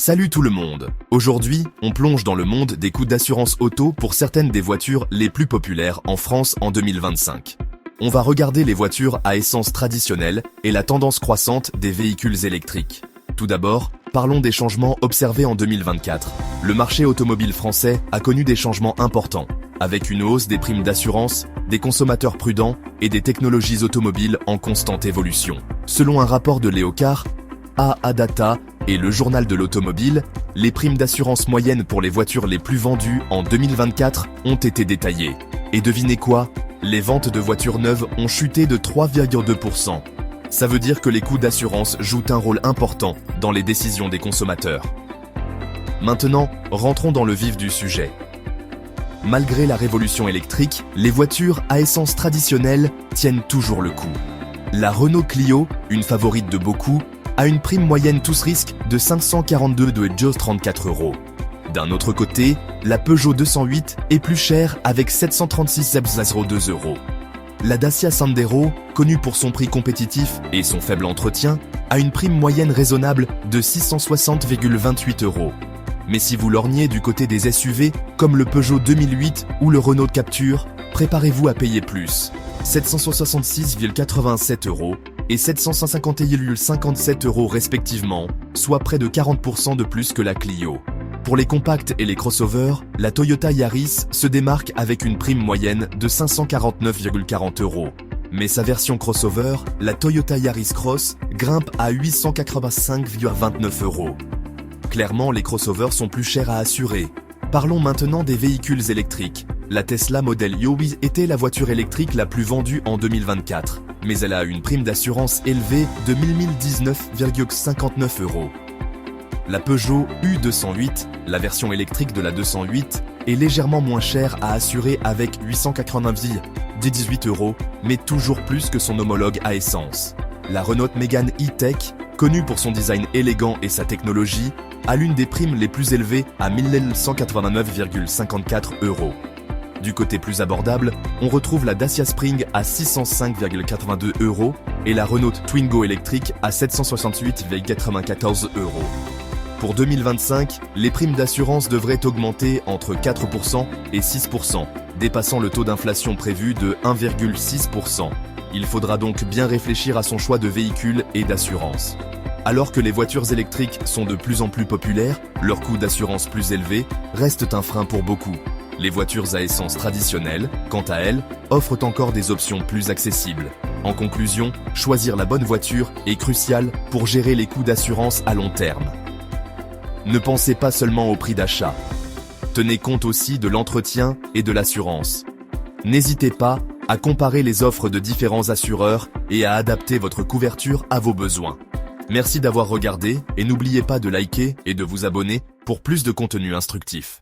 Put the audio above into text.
Salut tout le monde. Aujourd'hui, on plonge dans le monde des coûts d'assurance auto pour certaines des voitures les plus populaires en France en 2025. On va regarder les voitures à essence traditionnelle et la tendance croissante des véhicules électriques. Tout d'abord, parlons des changements observés en 2024. Le marché automobile français a connu des changements importants, avec une hausse des primes d'assurance, des consommateurs prudents et des technologies automobiles en constante évolution. Selon un rapport de Léocard, AAData et le journal de l'automobile, les primes d'assurance moyennes pour les voitures les plus vendues en 2024 ont été détaillées. Et devinez quoi? Les ventes de voitures neuves ont chuté de 3,2%. Ça veut dire que les coûts d'assurance jouent un rôle important dans les décisions des consommateurs. Maintenant, rentrons dans le vif du sujet. Malgré la révolution électrique, les voitures à essence traditionnelle tiennent toujours le coup. La Renault Clio, une favorite de beaucoup, a une prime moyenne tous risques de 542,34 €. D'un autre côté, la Peugeot 208 est plus chère avec 736,02 €. La Dacia Sandero, connue pour son prix compétitif et son faible entretien, a une prime moyenne raisonnable de 660,28 €. Mais si vous lorgnez du côté des SUV, comme le Peugeot 2008 ou le Renault Captur, préparez-vous à payer plus. 766,87 € et 751,57 € respectivement, soit près de 40% de plus que la Clio. Pour les compacts et les crossovers, la Toyota Yaris se démarque avec une prime moyenne de 549,40 €. Mais sa version crossover, la Toyota Yaris Cross, grimpe à 885,29 €. Clairement, les crossovers sont plus chers à assurer. Parlons maintenant des véhicules électriques. La Tesla Model Y était la voiture électrique la plus vendue en 2024, mais elle a une prime d'assurance élevée de 1019,59 €. La Peugeot U208, la version électrique de la 208, est légèrement moins chère à assurer avec 889,18 €, mais toujours plus que son homologue à essence. La Renault Mégane E-Tech, connue pour son design élégant et sa technologie, a l'une des primes les plus élevées à 1189,54 €. Du côté plus abordable, on retrouve la Dacia Spring à 605,82 € et la Renault Twingo électrique à 768,94 €. Pour 2025, les primes d'assurance devraient augmenter entre 4% et 6%, dépassant le taux d'inflation prévu de 1,6%. Il faudra donc bien réfléchir à son choix de véhicule et d'assurance. Alors que les voitures électriques sont de plus en plus populaires, leurs coûts d'assurance plus élevés restent un frein pour beaucoup. Les voitures à essence traditionnelles, quant à elles, offrent encore des options plus accessibles. En conclusion, choisir la bonne voiture est crucial pour gérer les coûts d'assurance à long terme. Ne pensez pas seulement au prix d'achat. Tenez compte aussi de l'entretien et de l'assurance. N'hésitez pas à comparer les offres de différents assureurs et à adapter votre couverture à vos besoins. Merci d'avoir regardé et n'oubliez pas de liker et de vous abonner pour plus de contenu instructif.